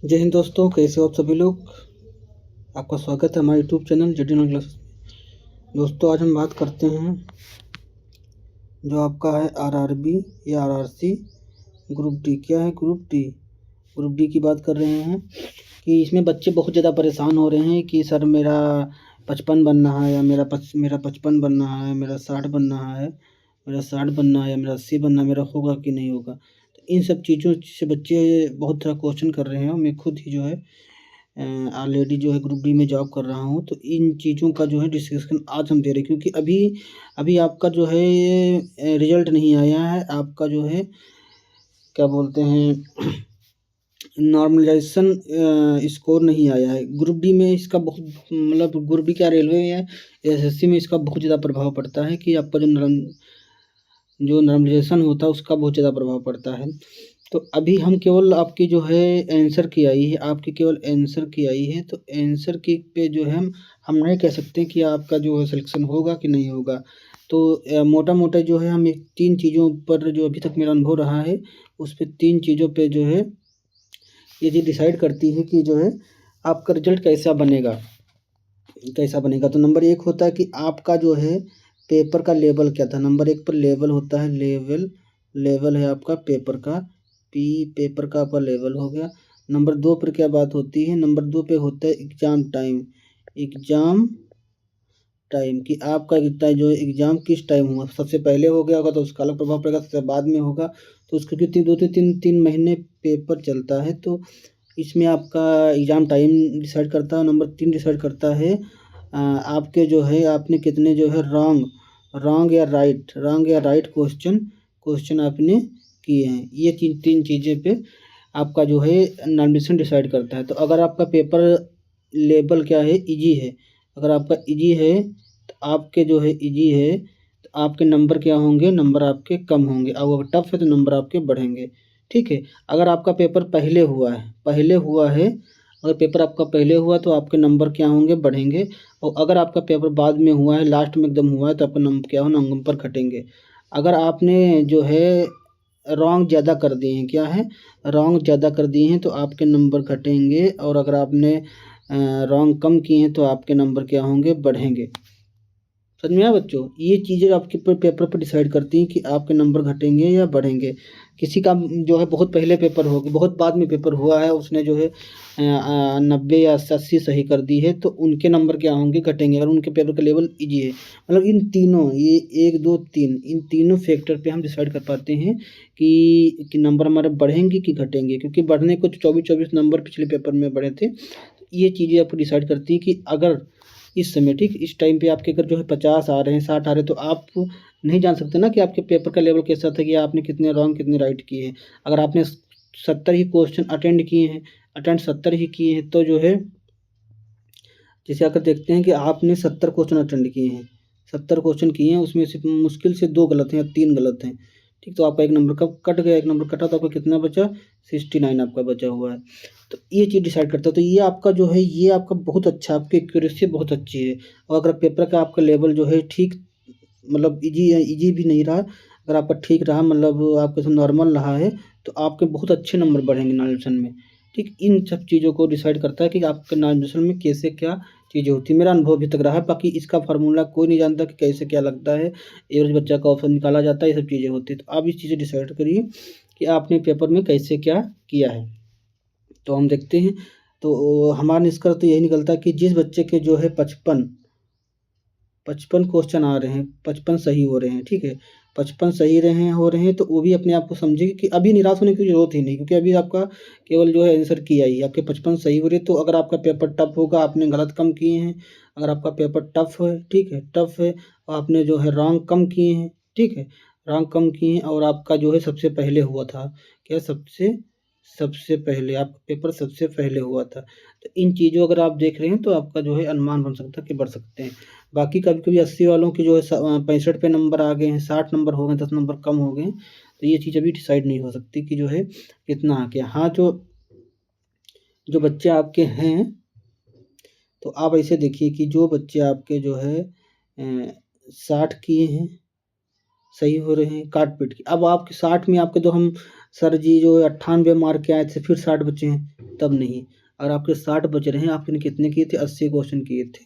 जय हिंद दोस्तों, कैसे हो आप सभी लोग। आपका स्वागत है हमारे YouTube channel JD online classes में। दोस्तों, आज हम बात करते हैं जो आपका है आरआरबी या आरआरसी ग्रुप डी। क्या है ग्रुप डी की बात कर रहे हैं कि इसमें बच्चे बहुत ज़्यादा परेशान हो रहे हैं कि सर मेरा 55 बनना है या मेरा 55 बनना है, मेरा 60 बनना है, मेरा 60 बनना है या मेरा 80 बनना है, मेरा होगा कि नहीं होगा। तो इन सब चीज़ों से बच्चे बहुत तरह क्वेश्चन कर रहे हैं। और मैं खुद ही जो है ऑलरेडी जो है ग्रुप डी में जॉब कर रहा हूँ। तो इन चीज़ों का जो है डिस्कशन आज हम दे रहे हैं, क्योंकि अभी अभी आपका जो है ये रिजल्ट नहीं आया है। आपका जो है क्या बोलते हैं नॉर्मलाइजेशन स्कोर नहीं आया है। ग्रुप डी में इसका बहुत मतलब ग्रुप डी क्या रेलवे या एसएससी में इसका बहुत ज़्यादा प्रभाव पड़ता है कि आपका जो नॉर्मलाइजेशन होता है उसका बहुत ज़्यादा प्रभाव पड़ता है। तो अभी हम केवल आपकी जो है आंसर की आई है, आपकी केवल आंसर की आई है। तो आंसर की पे जो है हम नहीं कह सकते कि आपका जो है सिलेक्शन होगा कि नहीं होगा। तो मोटा मोटा जो है हम एक 3 चीज़ों पर जो अभी तक मेरा अनुभव रहा है, उस पे 3 चीज़ों पे जो है ये चीज़ डिसाइड करती है कि जो है आपका रिजल्ट कैसा बनेगा। तो नंबर 1 होता है कि आपका जो है पेपर का लेवल क्या था। नंबर 1 पर लेवल होता है, लेवल है आपका पेपर का, पेपर का आपका लेवल हो गया। नंबर 2 पर क्या बात होती है, नंबर 2 पे होता है एग्ज़ाम टाइम कि आपका कितना जो एग्ज़ाम किस टाइम हुआ। सबसे पहले हो गया होगा तो उसका अलग प्रभाव पड़ेगा, सबसे बाद में होगा तो उसके कितनी 2 से 3 महीने पेपर चलता है। तो इसमें आपका एग्ज़ाम टाइम डिसाइड करता है। नंबर 3 डिसाइड करता है आपके जो है आपने कितने जो है रॉन्ग या राइट क्वेश्चन आपने किए हैं। ये 3 चीज़ें पे आपका जो है नॉमिनेशन डिसाइड करता है। तो अगर आपका पेपर लेवल क्या है, इजी है, अगर आपका इजी है तो आपके जो है इजी है तो आपके नंबर क्या होंगे, नंबर आपके कम होंगे। और अगर टफ है तो नंबर आपके बढ़ेंगे। ठीक है। अगर आपका पेपर पहले हुआ है, अगर पेपर आपका पहले हुआ तो आपके नंबर क्या होंगे, बढ़ेंगे। और अगर आपका पेपर बाद में हुआ है, लास्ट में एकदम हुआ है, तो आपका नंबर क्या हो, नंबर घटेंगे। अगर आपने जो है रॉन्ग ज़्यादा कर दिए हैं, क्या है, रॉन्ग ज़्यादा कर दिए हैं तो आपके नंबर घटेंगे। और अगर आपने रॉन्ग कम किए हैं तो आपके नंबर क्या होंगे, बढ़ेंगे। समझ में आया बच्चों। ये चीज़ें आपके पेपर पर डिसाइड करती हैं कि आपके नंबर घटेंगे या बढ़ेंगे। किसी का जो है बहुत पहले पेपर हो गया, बहुत बाद में पेपर हुआ है, उसने जो है 90 या 80 सही कर दी है तो उनके नंबर क्या होंगे, घटेंगे। अगर उनके पेपर का लेवल ईजी है, मतलब इन तीनों, ये 1 2 3 इन तीनों फैक्टर पे हम डिसाइड कर पाते हैं कि नंबर हमारे बढ़ेंगे कि घटेंगे। क्योंकि बढ़ने को 24 नंबर पिछले पेपर में बढ़े थे। तो ये चीज़ें आपको डिसाइड करती हैं कि अगर इस समय, ठीक, इस टाइम पे आपके अगर जो है 50 आ रहे हैं, 60 आ रहे हैं, तो आप नहीं जान सकते ना कि आपके पेपर का लेवल कैसा था, कि आपने कितने रॉन्ग कितने राइट किए हैं। अगर आपने 70 ही क्वेश्चन अटेंड 70 ही किए हैं तो जो है जैसे अगर देखते हैं कि आपने 70 क्वेश्चन अटेंड किए हैं, 70 क्वेश्चन किए हैं, उसमें से मुश्किल से 2 गलत हैं या 3 गलत हैं, ठीक, तो आपका एक नंबर कब कट गया, एक नंबर कटा तो आपका कितना बचा, 69 आपका बचा हुआ है। तो ये चीज़ डिसाइड करता है। तो ये आपका जो है ये आपका बहुत अच्छा, आपकी एक्यूरेसी बहुत अच्छी है। और अगर पेपर का आपका लेवल जो है ठीक, मतलब ईजी भी नहीं रहा, अगर आपका ठीक रहा, मतलब आपका नॉर्मल रहा है, तो आपके बहुत अच्छे नंबर बढ़ेंगे नॉमिनेशन में। ठीक, इन सब चीज़ों को डिसाइड करता है कि आपके नॉमिनेशन में कैसे क्या चीज़ें होती है। मेरा अनुभव अभी तक रहा है, बाकी इसका फार्मूला कोई नहीं जानता कि कैसे क्या लगता है, एवरेज बच्चा का ऑप्शन निकाला जाता है, ये सब चीज़ें होती हैं। तो आप इस चीज़ें डिसाइड करिए कि आपने पेपर में कैसे क्या किया है। तो हम देखते हैं, तो हमारा निष्कर्ष तो यही निकलता है कि जिस बच्चे के जो है 55 क्वेश्चन आ रहे हैं, 55 सही हो रहे हैं, ठीक है, 55 सही हो रहे हैं, तो वो भी अपने आप को समझे कि अभी निराश होने की ज़रूरत ही नहीं, क्योंकि अभी आपका केवल जो है आंसर किया ही, आपके 55 सही हो रहे हैं। तो अगर आपका पेपर टफ होगा, आपने गलत कम किए हैं, अगर आपका पेपर टफ है, ठीक है, टफ है, और आपने जो है रॉन्ग कम किए हैं, ठीक है, रॉन्ग कम किए हैं, और आपका जो है सबसे पहले हुआ था, क्या, सबसे सबसे पहले आपका पेपर सबसे पहले हुआ था। तो इन चीज़ों अगर आप देख रहे हैं तो आपका जो है अनुमान बन सकता है कि बढ़ सकते हैं। बाकी कभी-कभी 80 वालों के जो है 65 पे नंबर आ गए हैं, 60 नंबर हो गए, 10 नंबर कम हो गए हैं, तो ये चीज़ अभी डिसाइड नहीं हो सकती कि जो है कितना आ गया। हाँ, जो बच्चे आपके हैं, तो आप ऐसे देखिए कि जो बच्चे आपके जो है 60 किए हैं, सही हो रहे हैं काट-पीट के। अब आपके 60 में आपके, तो हम सर जी जो 98 मार्क के आए थे, फिर 60 बचे हैं, तब नहीं। और आपके 60 बच रहे हैं, आपने कितने किए थे? 80 क्वेश्चन किए थे,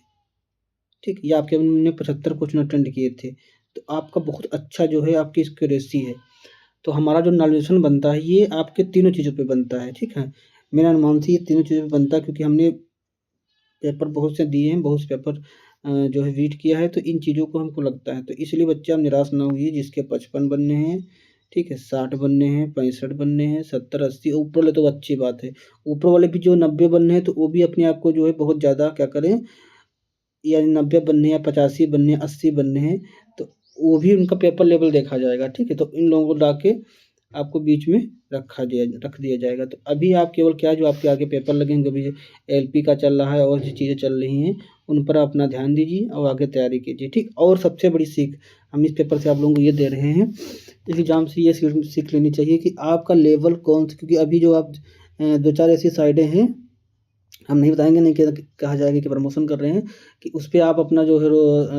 ठीक। या आपके हमने 75 क्वेश्चन अटेंड किए थे, तो आपका बहुत अच्छा जो है आपकी एक्यूरेसी है। तो हमारा जो नॉलेजेशन बनता है ये आपके तीनों चीज़ों पे बनता है, ठीक है। मेरा अनुमान से ये तीनों चीज़ों पे बनता है, क्योंकि हमने पेपर बहुत से दिए हैं, बहुत से पेपर जो है रीड किया है, तो इन चीज़ों को हमको लगता है। तो इसलिए बच्चे आप निराश ना होइए, जिसके 55 बनने हैं, ठीक है, 60 बनने हैं, 65 बनने हैं, 70, 80 ऊपर वाले तो अच्छी बात है। ऊपर वाले भी जो 90 बनने हैं, तो वो भी अपने आप को जो है बहुत ज़्यादा क्या करें, यानी 90 बनने हैं, 85 बनने हैं, 80 बनने हैं, तो वो भी उनका पेपर लेवल देखा जाएगा, ठीक है। तो इन लोगों को ला के आपको बीच में रख दिया जाएगा। तो अभी आप केवल क्या, जो आपके आगे पेपर लगेंगे, अभी एलपी का चल रहा है और जो चीज़ें चल रही हैं, उन पर अपना ध्यान दीजिए और आगे तैयारी कीजिए, ठीक। और सबसे बड़ी सीख हम इस पेपर से आप लोगों को ये दे रहे हैं, इस एग्ज़ाम से ये सीख लेनी चाहिए कि आपका लेवल कौन सा, क्योंकि अभी जो आप 2-4 ऐसी साइडें हैं, हम नहीं बताएँगे, नहीं कहा जाएगा कि प्रमोशन कर रहे हैं, कि उस पे आप अपना जो है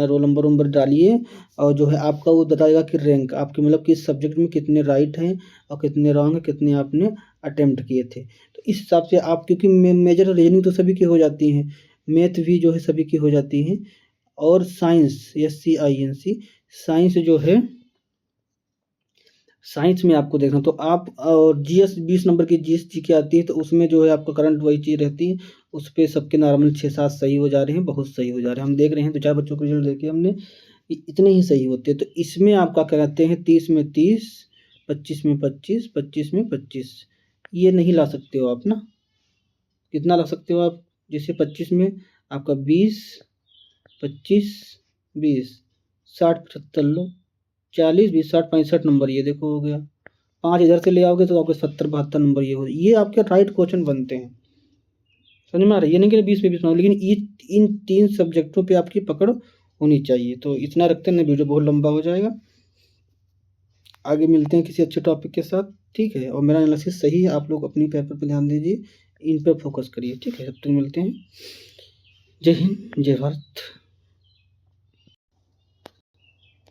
रोल नंबर वंबर डालिए, और जो है आपका वो बताएगा कि रैंक आपके मतलब किस सब्जेक्ट में कितने राइट हैं और कितने रॉन्ग हैं, कितने आपने अटेम्प्ट किए थे। तो इस हिसाब से आप, क्योंकि मेजर रीजनिंग तो सभी की हो जाती हैं, मैथ भी जो है सभी की हो जाती हैं, और साइंस SCINC साइंस जो है, साइंस में आपको देखना, तो आप और जीएस 20 नंबर की जीएस जी की आती है, तो उसमें जो है आपका करंट वही चीज़ रहती है, उस पे सबके नॉर्मल 6-7 सही हो जा रहे हैं, बहुत सही हो जा रहे हैं। हम देख रहे हैं 2-4 बच्चों के रिजल्ट देखे हमने, इतने ही सही होते हैं। तो इसमें आपका क्या कहते हैं, 30 में 30, 25 में 25, 25 में 25, ये नहीं ला सकते हो आप ना। कितना ला सकते हो आप? जैसे 25 में आपका 20, 25, 20, 60, 75 लो, 40, 20, 60, 65 नंबर, ये देखो हो गया। 5 इधर से ले आओगे तो आपके 70-72 नंबर ये आपके राइट क्वेश्चन बनते हैं। समझ में आ रहा है? ये नहीं कि 20 पे 20 नंबर, लेकिन इन 3 सब्जेक्टों पे आपकी पकड़ होनी चाहिए। तो इतना रखते हैं, वीडियो बहुत लंबा हो जाएगा। आगे मिलते हैं किसी अच्छे टॉपिक के साथ, ठीक है। और मेरा एनालिसिस सही है, आप लोग अपनी पेपर पे ध्यान दीजिए, इन पर फोकस करिए, ठीक है। तब तक मिलते हैं। जय हिंद, जय भारत।